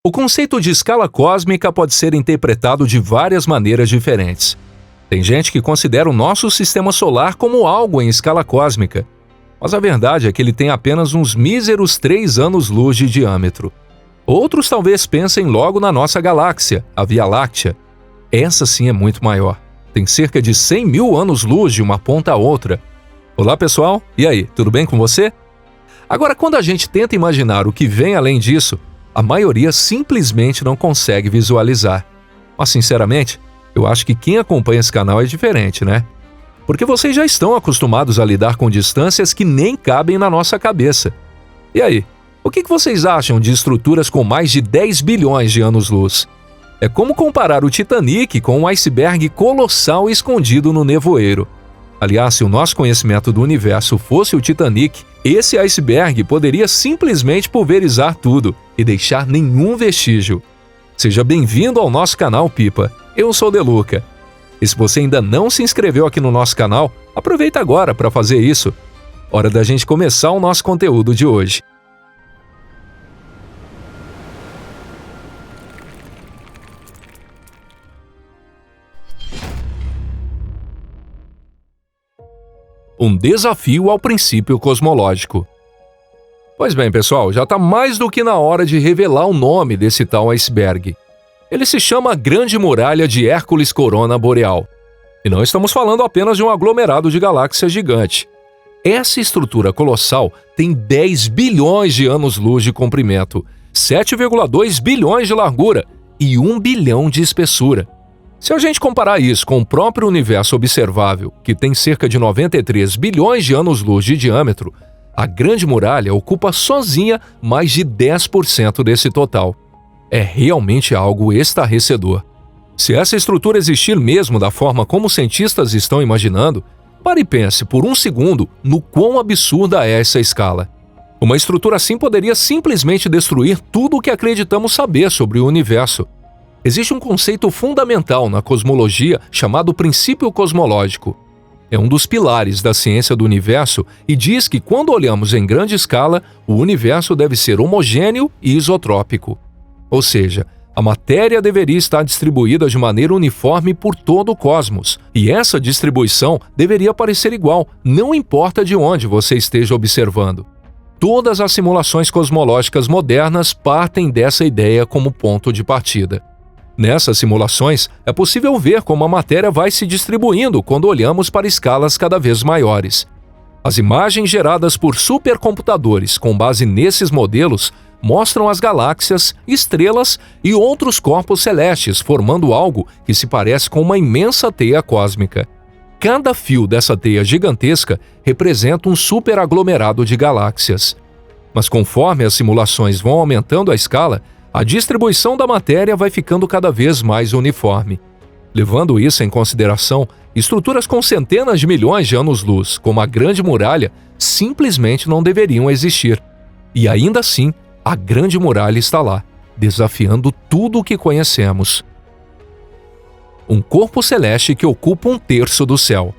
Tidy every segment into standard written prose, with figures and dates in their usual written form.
O conceito de escala cósmica pode ser interpretado de várias maneiras diferentes. Tem gente que considera o nosso sistema solar como algo em escala cósmica, mas a verdade é que ele tem apenas uns míseros 3 anos-luz de diâmetro. Outros talvez pensem logo na nossa galáxia, a Via Láctea. Essa sim é muito maior. Tem cerca de 100 mil anos-luz de uma ponta a outra. Olá pessoal, e aí, tudo bem com você? Agora, quando a gente tenta imaginar o que vem além disso, a maioria simplesmente não consegue visualizar. Mas sinceramente, eu acho que quem acompanha esse canal é diferente, né? Porque vocês já estão acostumados a lidar com distâncias que nem cabem na nossa cabeça. E aí, o que vocês acham de estruturas com mais de 10 bilhões de anos-luz? É como comparar o Titanic com um iceberg colossal escondido no nevoeiro. Aliás, se o nosso conhecimento do universo fosse o Titanic, esse iceberg poderia simplesmente pulverizar tudo e deixar nenhum vestígio. Seja bem-vindo ao nosso canal Pipa. Eu sou o Deluca. E se você ainda não se inscreveu aqui no nosso canal, aproveita agora para fazer isso. Hora da gente começar o nosso conteúdo de hoje. Um desafio ao princípio cosmológico. Pois bem, pessoal, já está mais do que na hora de revelar o nome desse tal iceberg. Ele se chama Grande Muralha de Hércules Corona Boreal. E não estamos falando apenas de um aglomerado de galáxias gigante. Essa estrutura colossal tem 10 bilhões de anos-luz de comprimento, 7,2 bilhões de largura e 1 bilhão de espessura. Se a gente comparar isso com o próprio universo observável, que tem cerca de 93 bilhões de anos-luz de diâmetro, a Grande Muralha ocupa sozinha mais de 10% desse total. É realmente algo estarrecedor. Se essa estrutura existir mesmo da forma como os cientistas estão imaginando, pare e pense por um segundo no quão absurda é essa escala. Uma estrutura assim poderia simplesmente destruir tudo o que acreditamos saber sobre o universo. Existe um conceito fundamental na cosmologia chamado princípio cosmológico. É um dos pilares da ciência do universo e diz que quando olhamos em grande escala, o universo deve ser homogêneo e isotrópico. Ou seja, a matéria deveria estar distribuída de maneira uniforme por todo o cosmos, e essa distribuição deveria parecer igual, não importa de onde você esteja observando. Todas as simulações cosmológicas modernas partem dessa ideia como ponto de partida. Nessas simulações, é possível ver como a matéria vai se distribuindo quando olhamos para escalas cada vez maiores. As imagens geradas por supercomputadores com base nesses modelos mostram as galáxias, estrelas e outros corpos celestes formando algo que se parece com uma imensa teia cósmica. Cada fio dessa teia gigantesca representa um superaglomerado de galáxias. Mas conforme as simulações vão aumentando a escala, a distribuição da matéria vai ficando cada vez mais uniforme. Levando isso em consideração, estruturas com centenas de milhões de anos-luz, como a Grande Muralha, simplesmente não deveriam existir. E ainda assim, a Grande Muralha está lá, desafiando tudo o que conhecemos. Um corpo celeste que ocupa 1/3 do céu.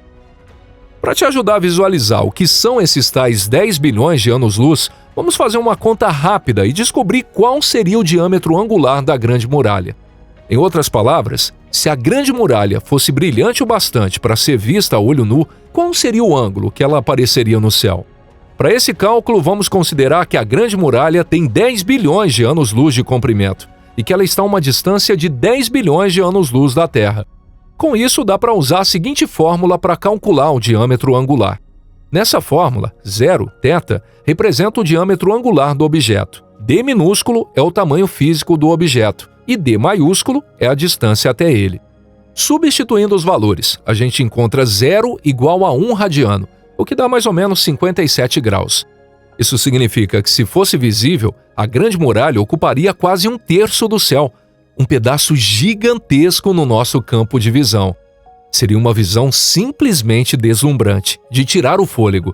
Para te ajudar a visualizar o que são esses tais 10 bilhões de anos-luz, vamos fazer uma conta rápida e descobrir qual seria o diâmetro angular da Grande Muralha. Em outras palavras, se a Grande Muralha fosse brilhante o bastante para ser vista a olho nu, qual seria o ângulo que ela apareceria no céu? Para esse cálculo, vamos considerar que a Grande Muralha tem 10 bilhões de anos-luz de comprimento e que ela está a uma distância de 10 bilhões de anos-luz da Terra. Com isso, dá para usar a seguinte fórmula para calcular o diâmetro angular. Nessa fórmula, 0, θ, representa o diâmetro angular do objeto. D minúsculo é o tamanho físico do objeto e D maiúsculo é a distância até ele. Substituindo os valores, a gente encontra 0 igual a 1 radiano, o que dá mais ou menos 57 graus. Isso significa que, se fosse visível, a Grande Muralha ocuparia quase 1/3 do céu, um pedaço gigantesco no nosso campo de visão. Seria uma visão simplesmente deslumbrante, de tirar o fôlego.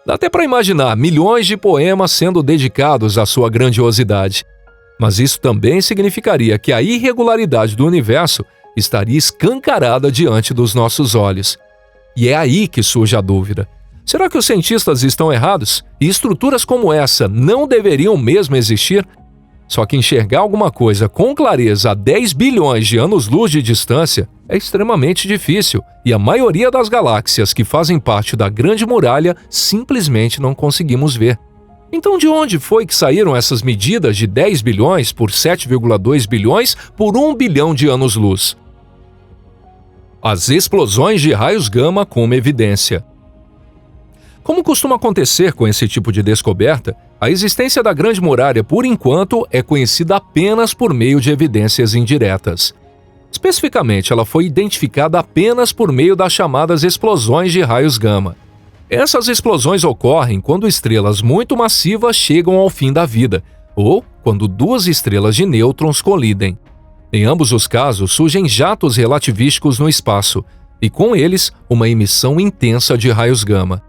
Dá até para imaginar milhões de poemas sendo dedicados à sua grandiosidade. Mas isso também significaria que a irregularidade do universo estaria escancarada diante dos nossos olhos. E é aí que surge a dúvida. Será que os cientistas estão errados e estruturas como essa não deveriam mesmo existir? Só que enxergar alguma coisa com clareza a 10 bilhões de anos-luz de distância é extremamente difícil, e a maioria das galáxias que fazem parte da Grande Muralha simplesmente não conseguimos ver. Então, de onde foi que saíram essas medidas de 10 bilhões por 7,2 bilhões por 1 bilhão de anos-luz? As explosões de raios gama como evidência. Como costuma acontecer com esse tipo de descoberta, a existência da Grande Muralha, por enquanto, é conhecida apenas por meio de evidências indiretas. Especificamente, ela foi identificada apenas por meio das chamadas explosões de raios gama. Essas explosões ocorrem quando estrelas muito massivas chegam ao fim da vida, ou quando duas estrelas de nêutrons colidem. Em ambos os casos, surgem jatos relativísticos no espaço, e com eles, uma emissão intensa de raios gama.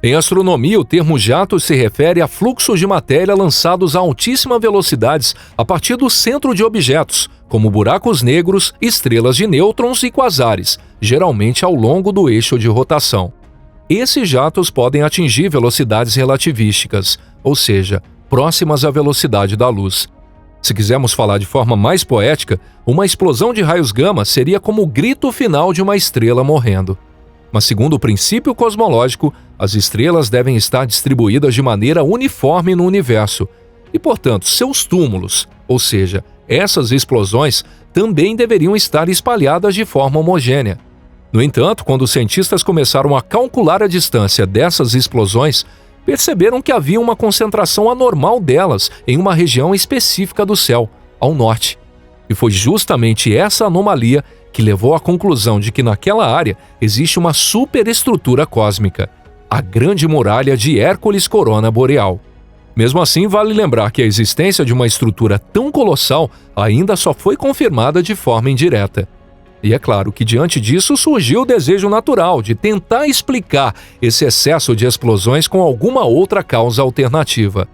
Em astronomia, o termo jato se refere a fluxos de matéria lançados a altíssimas velocidades a partir do centro de objetos, como buracos negros, estrelas de nêutrons e quasares, geralmente ao longo do eixo de rotação. Esses jatos podem atingir velocidades relativísticas, ou seja, próximas à velocidade da luz. Se quisermos falar de forma mais poética, uma explosão de raios gama seria como o grito final de uma estrela morrendo. Mas segundo o princípio cosmológico, as estrelas devem estar distribuídas de maneira uniforme no universo, e, portanto, seus túmulos, ou seja, essas explosões, também deveriam estar espalhadas de forma homogênea. No entanto, quando os cientistas começaram a calcular a distância dessas explosões, perceberam que havia uma concentração anormal delas em uma região específica do céu, ao norte. E foi justamente essa anomalia que levou à conclusão de que naquela área existe uma superestrutura cósmica, a Grande Muralha de Hércules Corona Boreal. Mesmo assim, vale lembrar que a existência de uma estrutura tão colossal ainda só foi confirmada de forma indireta. E é claro que diante disso surgiu o desejo natural de tentar explicar esse excesso de explosões com alguma outra causa alternativa.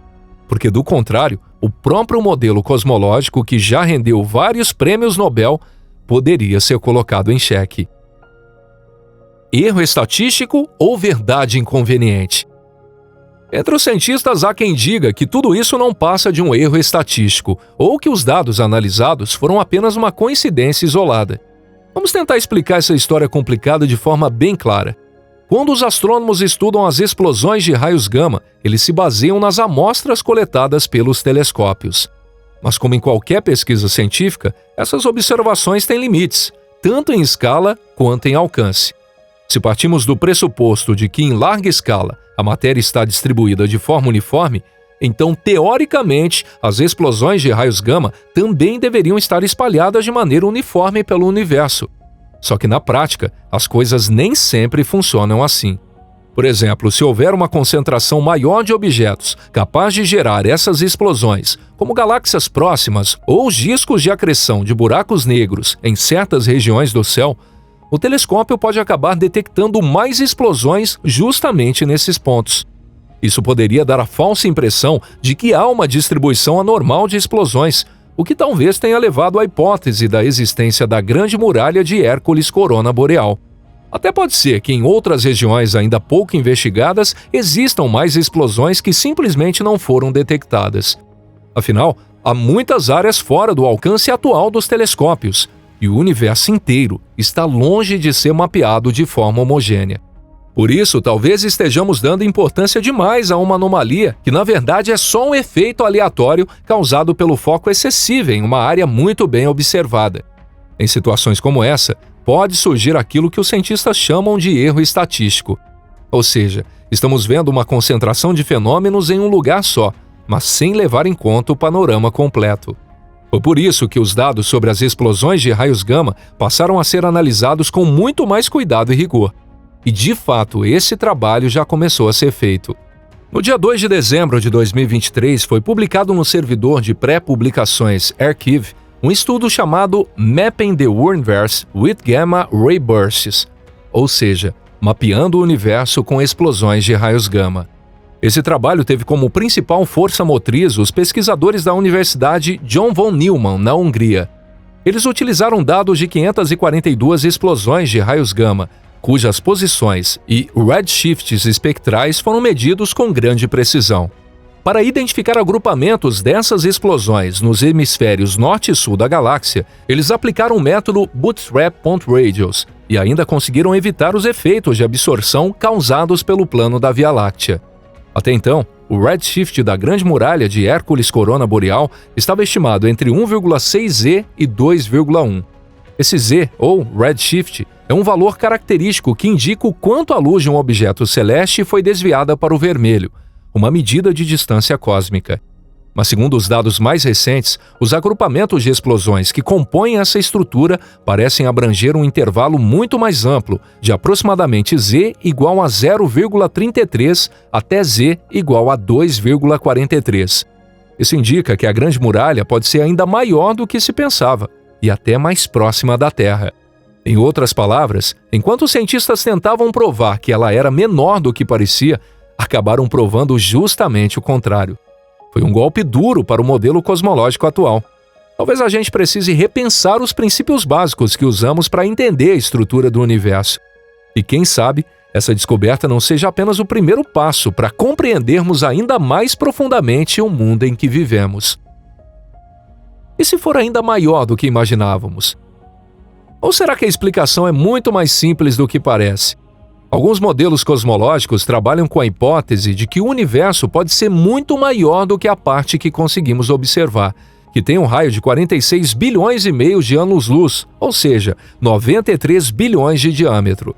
Porque do contrário, o próprio modelo cosmológico, que já rendeu vários prêmios Nobel, poderia ser colocado em xeque. Erro estatístico ou verdade inconveniente? Entre os cientistas há quem diga que tudo isso não passa de um erro estatístico, ou que os dados analisados foram apenas uma coincidência isolada. Vamos tentar explicar essa história complicada de forma bem clara. Quando os astrônomos estudam as explosões de raios gama, eles se baseiam nas amostras coletadas pelos telescópios. Mas como em qualquer pesquisa científica, essas observações têm limites, tanto em escala quanto em alcance. Se partimos do pressuposto de que em larga escala a matéria está distribuída de forma uniforme, então, teoricamente, as explosões de raios gama também deveriam estar espalhadas de maneira uniforme pelo universo. Só que na prática, as coisas nem sempre funcionam assim. Por exemplo, se houver uma concentração maior de objetos capaz de gerar essas explosões, como galáxias próximas ou os discos de acreção de buracos negros em certas regiões do céu, o telescópio pode acabar detectando mais explosões justamente nesses pontos. Isso poderia dar a falsa impressão de que há uma distribuição anormal de explosões, o que talvez tenha levado à hipótese da existência da Grande Muralha de Hércules Corona Boreal. Até pode ser que em outras regiões ainda pouco investigadas existam mais explosões que simplesmente não foram detectadas. Afinal, há muitas áreas fora do alcance atual dos telescópios, e o universo inteiro está longe de ser mapeado de forma homogênea. Por isso, talvez estejamos dando importância demais a uma anomalia que, na verdade, é só um efeito aleatório causado pelo foco excessivo em uma área muito bem observada. Em situações como essa, pode surgir aquilo que os cientistas chamam de erro estatístico. Ou seja, estamos vendo uma concentração de fenômenos em um lugar só, mas sem levar em conta o panorama completo. Foi por isso que os dados sobre as explosões de raios gama passaram a ser analisados com muito mais cuidado e rigor. E, de fato, esse trabalho já começou a ser feito. No dia 2 de dezembro de 2023, foi publicado no servidor de pré-publicações Archive um estudo chamado Mapping the Universe with Gamma Ray Bursts, ou seja, mapeando o universo com explosões de raios gama. Esse trabalho teve como principal força motriz os pesquisadores da Universidade John von Neumann, na Hungria. Eles utilizaram dados de 542 explosões de raios gama, cujas posições e redshifts espectrais foram medidos com grande precisão. Para identificar agrupamentos dessas explosões nos hemisférios norte e sul da galáxia, eles aplicaram o método Bootstrap Point Radius e ainda conseguiram evitar os efeitos de absorção causados pelo plano da Via Láctea. Até então, o redshift da Grande Muralha de Hércules Corona Boreal estava estimado entre 1,6 Z e 2,1. Esse Z, ou redshift, é um valor característico que indica o quanto a luz de um objeto celeste foi desviada para o vermelho, uma medida de distância cósmica. Mas segundo os dados mais recentes, os agrupamentos de explosões que compõem essa estrutura parecem abranger um intervalo muito mais amplo, de aproximadamente Z igual a 0,33 até Z igual a 2,43. Isso indica que a Grande Muralha pode ser ainda maior do que se pensava, e até mais próxima da Terra. Em outras palavras, enquanto os cientistas tentavam provar que ela era menor do que parecia, acabaram provando justamente o contrário. Foi um golpe duro para o modelo cosmológico atual. Talvez a gente precise repensar os princípios básicos que usamos para entender a estrutura do universo. E quem sabe, essa descoberta não seja apenas o primeiro passo para compreendermos ainda mais profundamente o mundo em que vivemos. E se for ainda maior do que imaginávamos? Ou será que a explicação é muito mais simples do que parece? Alguns modelos cosmológicos trabalham com a hipótese de que o universo pode ser muito maior do que a parte que conseguimos observar, que tem um raio de 46 bilhões e meio de anos-luz, ou seja, 93 bilhões de diâmetro.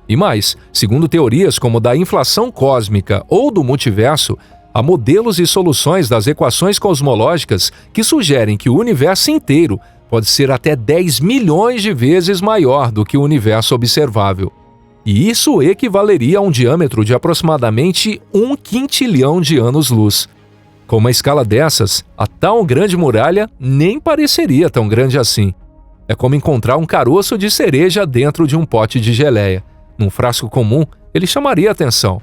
E mais, segundo teorias como da inflação cósmica ou do multiverso, há modelos e soluções das equações cosmológicas que sugerem que o universo inteiro pode ser até 10 milhões de vezes maior do que o universo observável. E isso equivaleria a um diâmetro de aproximadamente 1 quintilhão de anos-luz. Com uma escala dessas, a tal Grande Muralha nem pareceria tão grande assim. É como encontrar um caroço de cereja dentro de um pote de geleia. Num frasco comum, ele chamaria atenção.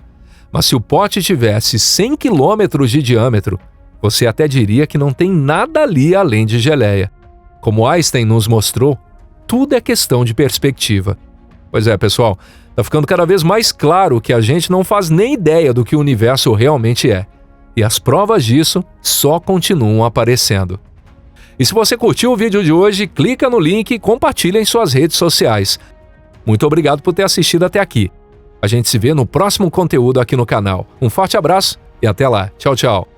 Mas se o pote tivesse 100 quilômetros de diâmetro, você até diria que não tem nada ali além de geleia. Como Einstein nos mostrou, tudo é questão de perspectiva. Pois é, pessoal, tá ficando cada vez mais claro que a gente não faz nem ideia do que o universo realmente é. E as provas disso só continuam aparecendo. E se você curtiu o vídeo de hoje, clica no link e compartilha em suas redes sociais. Muito obrigado por ter assistido até aqui. A gente se vê no próximo conteúdo aqui no canal. Um forte abraço e até lá. Tchau, tchau.